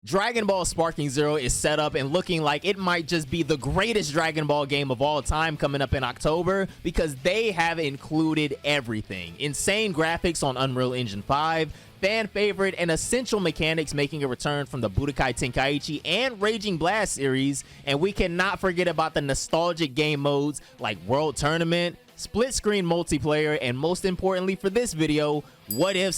Dragon Ball Sparking Zero is set up and looking like it might just be the greatest Dragon Ball game of all time coming up in October, because they have included everything. Insane graphics on Unreal Engine 5, fan favorite and essential mechanics making a return from the Budokai Tenkaichi and Raging Blast series, and we cannot forget about the nostalgic game modes like World Tournament, split screen multiplayer, and most importantly for this video, what if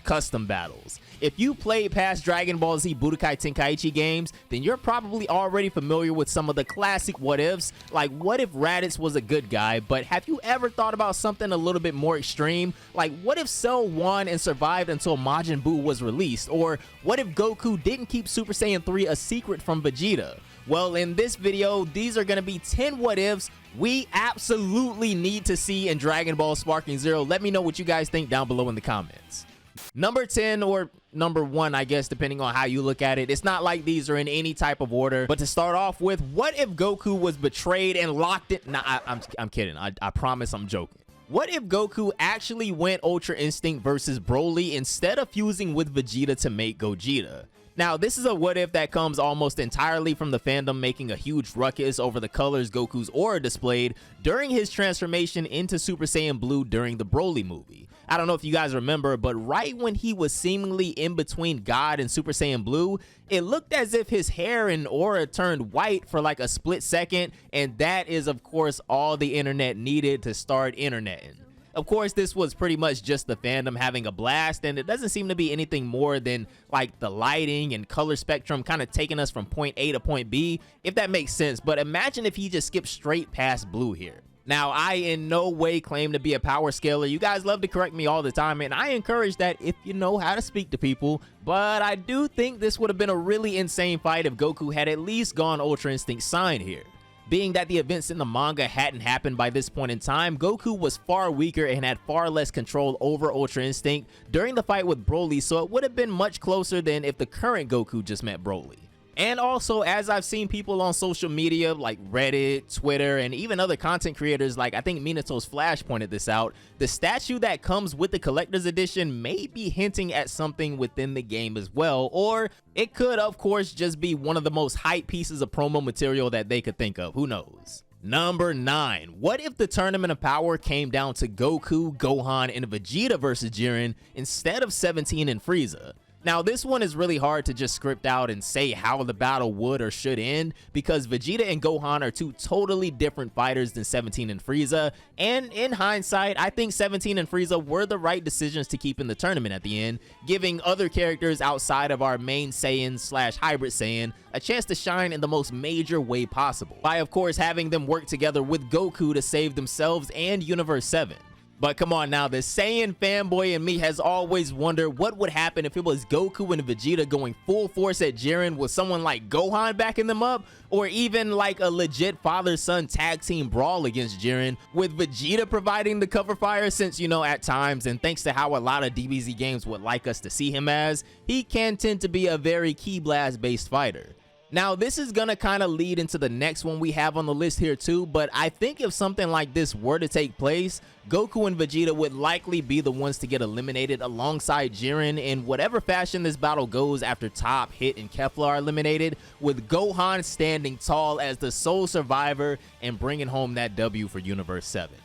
/ custom battles. If you played past Dragon Ball Z Budokai Tenkaichi games, then you're probably already familiar with some of the classic what ifs, like what if Raditz was a good guy, but have you ever thought about something a little bit more extreme? Like what if Cell won and survived until Majin Buu was released? Or what if Goku didn't keep Super Saiyan 3 a secret from Vegeta? Well, in this video, these are going to be 10 what ifs we absolutely need to see in Dragon Ball Sparking Zero. Let me know what you guys think down below in the comments. Number 10, or number 1, I guess, depending on how you look at it. It's not like these are in any type of order, but to start off with, what if Goku was betrayed and locked in? Nah, I'm kidding. I promise I'm joking. What if Goku actually went Ultra Instinct versus Broly instead of fusing with Vegeta to make Gogeta? Now, this is a what if that comes almost entirely from the fandom making a huge ruckus over the colors Goku's aura displayed during his transformation into Super Saiyan Blue during the Broly movie. I don't know if you guys remember, but right when he was seemingly in between God and Super Saiyan Blue, it looked as if his hair and aura turned white for like a split second, and that is of course all the internet needed to start interneting. Of course, this was pretty much just the fandom having a blast, and it doesn't seem to be anything more than like the lighting and color spectrum kind of taking us from point A to point B, if that makes sense. But imagine if he just skipped straight past Blue here. Now, I in no way claim to be a power scaler. You guys love to correct me all the time, and I encourage that if you know how to speak to people, but I do think this would have been a really insane fight if Goku had at least gone Ultra Instinct Sign here. Being that the events in the manga hadn't happened by this point in time, Goku was far weaker and had far less control over Ultra Instinct during the fight with Broly, so it would have been much closer than if the current Goku just met Broly. And also, as I've seen people on social media like Reddit, Twitter, and even other content creators, like I think Minato's Flash pointed this out, the statue that comes with the collector's edition may be hinting at something within the game as well, or it could of course just be one of the most hype pieces of promo material that they could think of, who knows. Number 9, what if the Tournament of Power came down to Goku, Gohan, and Vegeta versus Jiren instead of 17 and Frieza? Now, this one is really hard to just script out and say how the battle would or should end, because Vegeta and Gohan are two totally different fighters than 17 and Frieza, and in hindsight, I think 17 and Frieza were the right decisions to keep in the tournament at the end, giving other characters outside of our main Saiyan / hybrid Saiyan a chance to shine in the most major way possible, by of course having them work together with Goku to save themselves and Universe 7. But come on now, the Saiyan fanboy in me has always wondered what would happen if it was Goku and Vegeta going full force at Jiren with someone like Gohan backing them up, or even like a legit father-son tag team brawl against Jiren with Vegeta providing the cover fire, since, you know, at times, and thanks to how a lot of DBZ games would like us to see him as, he can tend to be a very key blast based fighter. Now, this is gonna kind of lead into the next one we have on the list here too, but I think if something like this were to take place, Goku and Vegeta would likely be the ones to get eliminated alongside Jiren in whatever fashion this battle goes after Top, Hit, and Kefla are eliminated, with Gohan standing tall as the sole survivor and bringing home that W for Universe 7.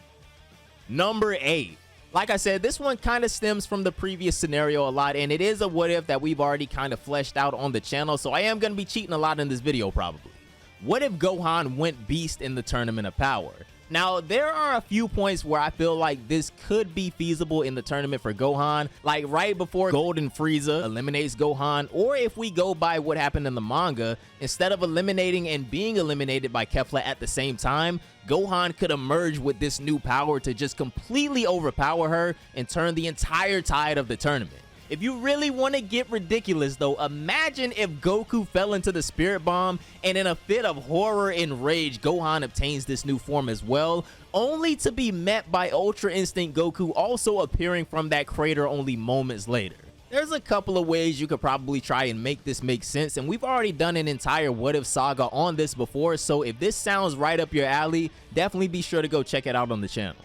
Number 8. Like I said, this one kind of stems from the previous scenario a lot, and it is a what if that we've already kind of fleshed out on the channel, so I am going to be cheating a lot in this video probably. What if Gohan went beast in the Tournament of Power? Now, there are a few points where I feel like this could be feasible in the tournament for Gohan, like right before Golden Frieza eliminates Gohan, or if we go by what happened in the manga, instead of eliminating and being eliminated by Kefla at the same time, Gohan could emerge with this new power to just completely overpower her and turn the entire tide of the tournament. If you really want to get ridiculous though, imagine if Goku fell into the Spirit Bomb and in a fit of horror and rage, Gohan obtains this new form as well, only to be met by Ultra Instinct Goku also appearing from that crater only moments later. There's a couple of ways you could probably try and make this make sense, and we've already done an entire what if saga on this before, so if this sounds right up your alley, definitely be sure to go check it out on the channel.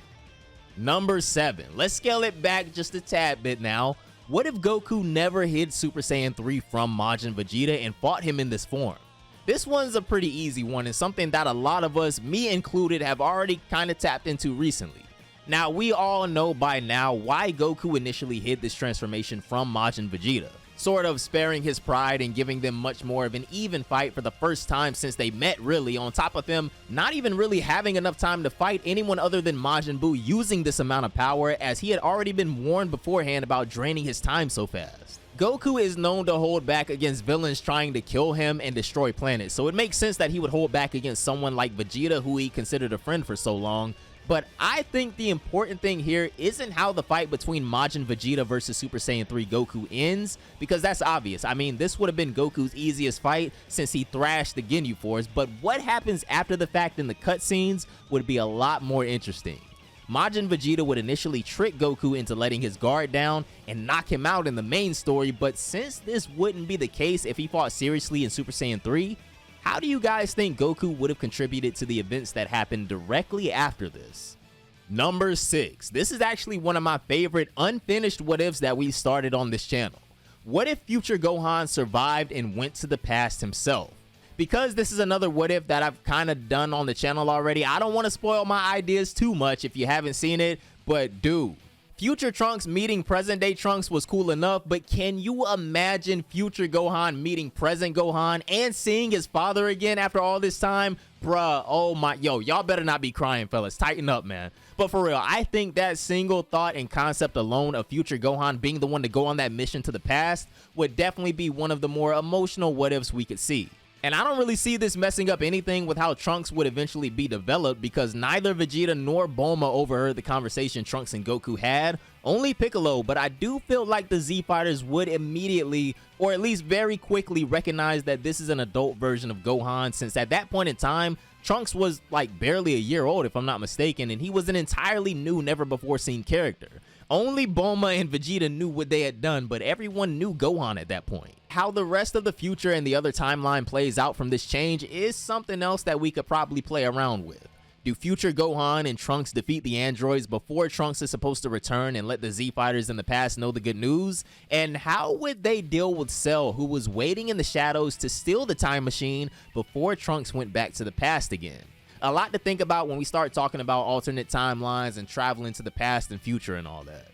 Number 7, let's scale it back just a tad bit now. What if Goku never hid Super Saiyan 3 from Majin Vegeta and fought him in this form? This one's a pretty easy one and something that a lot of us, me included, have already kind of tapped into recently. Now, we all know by now why Goku initially hid this transformation from Majin Vegeta, sort of sparing his pride and giving them much more of an even fight for the first time since they met, really, on top of him not even really having enough time to fight anyone other than Majin Buu using this amount of power, as he had already been warned beforehand about draining his time so fast. Goku is known to hold back against villains trying to kill him and destroy planets, so it makes sense that he would hold back against someone like Vegeta, who he considered a friend for so long. But I think the important thing here isn't how the fight between Majin Vegeta versus Super Saiyan 3 Goku ends, because that's obvious. I mean, this would have been Goku's easiest fight since he thrashed the Ginyu Force, but what happens after the fact in the cutscenes would be a lot more interesting. Majin Vegeta would initially trick Goku into letting his guard down and knock him out in the main story, but since this wouldn't be the case if he fought seriously in Super Saiyan 3, how do you guys think Goku would have contributed to the events that happened directly after this? Number 6. This is actually one of my favorite unfinished what-ifs that we started on this channel. What if future Gohan survived and went to the past himself? Because this is another what-if that I've kind of done on the channel already, I don't want to spoil my ideas too much if you haven't seen it, but dude, future Trunks meeting present day Trunks was cool enough, but can you imagine future Gohan meeting present Gohan and seeing his father again after all this time? Bruh, oh my, yo, y'all better not be crying, fellas. Tighten up, man. But for real, I think that single thought and concept alone of future Gohan being the one to go on that mission to the past would definitely be one of the more emotional what-ifs we could see. And I don't really see this messing up anything with how Trunks would eventually be developed, because neither Vegeta nor Bulma overheard the conversation Trunks and Goku had, only Piccolo, but I do feel like the Z Fighters would immediately, or at least very quickly, recognize that this is an adult version of Gohan, since at that point in time, Trunks was like barely a year old if I'm not mistaken, and he was an entirely new, never before seen character. Only Bulma and Vegeta knew what they had done, but everyone knew Gohan at that point. How the rest of the future and the other timeline plays out from this change is something else that we could probably play around with. Do future Gohan and Trunks defeat the androids before Trunks is supposed to return and let the Z Fighters in the past know the good news? And how would they deal with Cell, who was waiting in the shadows to steal the time machine before Trunks went back to the past again? A lot to think about when we start talking about alternate timelines and traveling to the past and future and all that.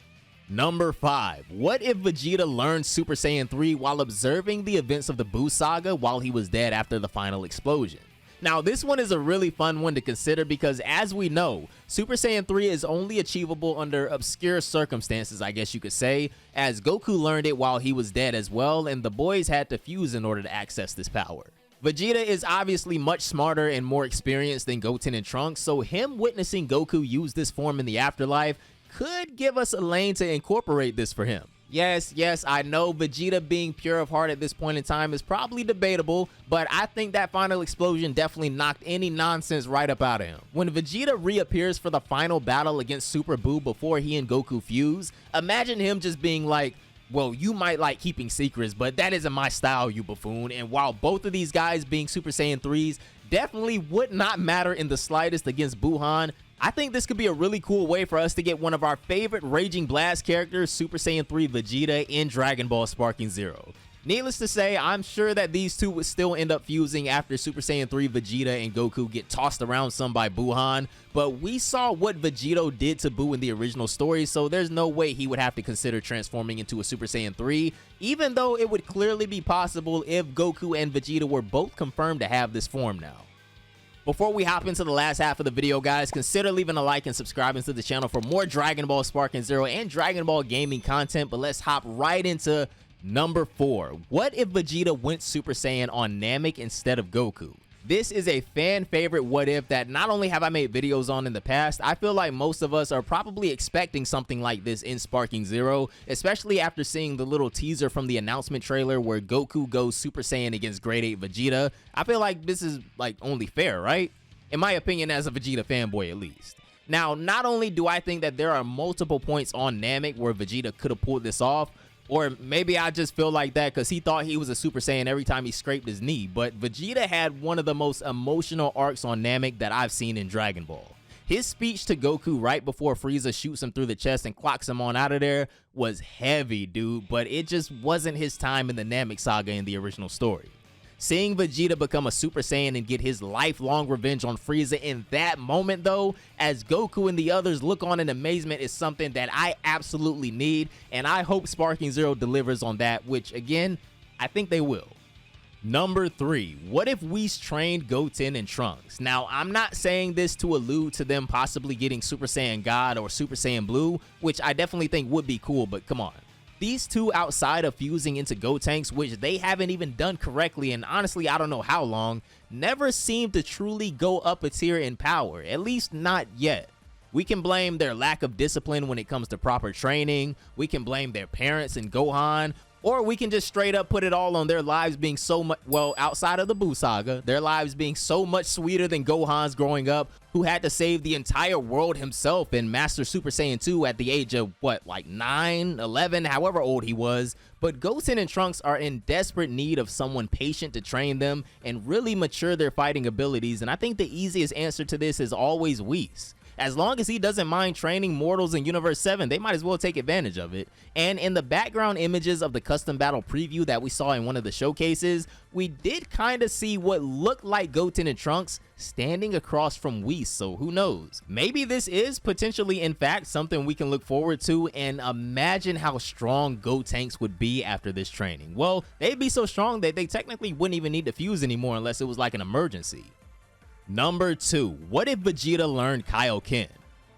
Number 5. What if Vegeta learned Super Saiyan 3 while observing the events of the Buu saga while he was dead after the final explosion? Now, this one is a really fun one to consider because, as we know, Super Saiyan 3 is only achievable under obscure circumstances, I guess you could say, as Goku learned it while he was dead as well, and the boys had to fuse in order to access this power. Vegeta is obviously much smarter and more experienced than Goten and Trunks, so him witnessing Goku use this form in the afterlife could give us a lane to incorporate this for him. Yes, I know Vegeta being pure of heart at this point in time is probably debatable, but I think that final explosion definitely knocked any nonsense right up out of him. When Vegeta reappears for the final battle against Super Buu before he and Goku fuse, imagine him just being like, well, you might like keeping secrets, but that isn't my style, you buffoon. And while both of these guys being Super Saiyan 3s definitely would not matter in the slightest against Buhan, I think this could be a really cool way for us to get one of our favorite Raging Blast characters, Super Saiyan 3 Vegeta, in Dragon Ball Sparking Zero. Needless to say, I'm sure that these two would still end up fusing after Super Saiyan 3 Vegeta and Goku get tossed around some by Buhan, but we saw what Vegito did to Buu in the original story, so there's no way he would have to consider transforming into a Super Saiyan 3, even though it would clearly be possible if Goku and Vegeta were both confirmed to have this form now. Before we hop into the last half of the video, guys, consider leaving a like and subscribing to the channel for more Dragon Ball Sparking Zero and Dragon Ball gaming content, but let's hop right into number 4. What if Vegeta went Super Saiyan on Namek instead of Goku? This is a fan favorite what if that not only have I made videos on in the past, I feel like most of us are probably expecting something like this in Sparking Zero, especially after seeing the little teaser from the announcement trailer where Goku goes Super Saiyan against Grade 8 Vegeta. I feel like this is like only fair, right? In my opinion, as a Vegeta fanboy at least. Now, not only do I think that there are multiple points on Namek where Vegeta could have pulled this off, or maybe I just feel like that because he thought he was a Super Saiyan every time he scraped his knee, but Vegeta had one of the most emotional arcs on Namek that I've seen in Dragon Ball. His speech to Goku right before Frieza shoots him through the chest and clocks him on out of there was heavy, dude, but it just wasn't his time in the Namek saga in the original story. Seeing Vegeta become a Super Saiyan and get his lifelong revenge on Frieza in that moment, though, as Goku and the others look on in amazement, is something that I absolutely need, and I hope Sparking Zero delivers on that, which, again, I think they will. Number 3, what if Whis trained Goten and Trunks? Now, I'm not saying this to allude to them possibly getting Super Saiyan God or Super Saiyan Blue, which I definitely think would be cool, but come on. These two, outside of fusing into Gotenks, which they haven't even done correctly, and honestly I don't know how long, never seem to truly go up a tier in power, at least not yet. We can blame their lack of discipline when it comes to proper training, we can blame their parents and Gohan, or we can just straight up put it all on their lives being so much, well, outside of the Buu saga, their lives being so much sweeter than Gohan's growing up, who had to save the entire world himself and master Super Saiyan 2 at the age of, what, like 9, 11, however old he was. But Goten and Trunks are in desperate need of someone patient to train them and really mature their fighting abilities, and I think the easiest answer to this is always Whis. As long as he doesn't mind training mortals in Universe 7, they might as well take advantage of it. And in the background images of the custom battle preview that we saw in one of the showcases, we did kind of see what looked like Goten and Trunks standing across from Whis, so who knows? Maybe this is potentially, in fact, something we can look forward to, and imagine how strong Gotenks would be after this training. Well, they'd be so strong that they technically wouldn't even need to fuse anymore unless it was like an emergency. Number 2, what if Vegeta learned Kaio-ken?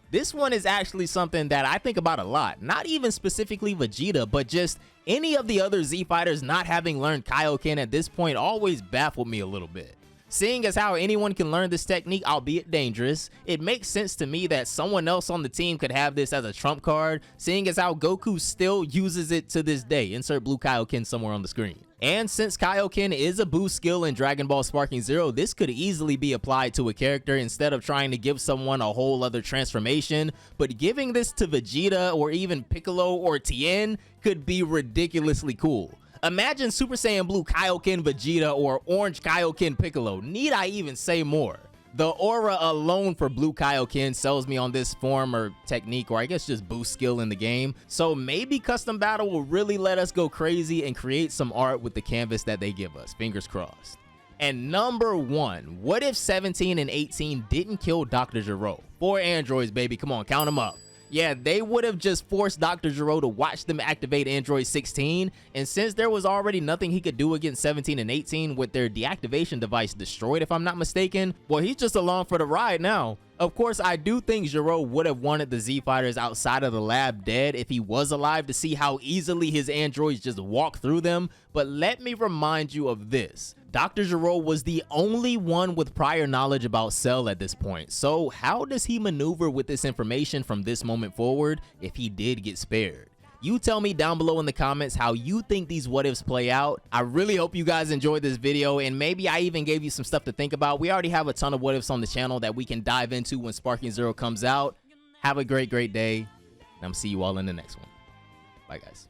This one is actually something that I think about a lot, not even specifically Vegeta, but just any of the other Z fighters not having learned Kaio-ken at this point always baffled me a little bit. Seeing as how anyone can learn this technique, albeit dangerous, it makes sense to me that someone else on the team could have this as a trump card, seeing as how Goku still uses it to this day. Insert blue Kaio-ken somewhere on the screen. And since Kaio-ken is a boost skill in Dragon Ball Sparking Zero, this could easily be applied to a character instead of trying to give someone a whole other transformation. But giving this to Vegeta or even Piccolo or Tien could be ridiculously cool. Imagine Super Saiyan Blue Kaio-ken Vegeta or Orange Kaio-ken Piccolo. Need I even say more? The aura alone for Blue Kaio-ken sells me on this form or technique, or I guess just boost skill in the game. So maybe Custom Battle will really let us go crazy and create some art with the canvas that they give us. Fingers crossed. And number 1, what if 17 and 18 didn't kill Dr. Gero? 4 androids, baby. Come on, count them up. Yeah, they would have just forced Dr. Gero to watch them activate Android 16, and since there was already nothing he could do against 17 and 18 with their deactivation device destroyed, if I'm not mistaken, well, he's just along for the ride now. Of course, I do think Gero would have wanted the Z fighters outside of the lab dead if he was alive to see how easily his androids just walk through them, but let me remind you of this. Dr. Gero was the only one with prior knowledge about Cell at this point, so how does he maneuver with this information from this moment forward if he did get spared? You tell me down below in the comments how you think these what ifs play out. I really hope you guys enjoyed this video, and maybe I even gave you some stuff to think about. We already have a ton of what ifs on the channel that we can dive into when Sparking Zero comes out. Have a great day, and I'm see you all in the next one. Bye, guys.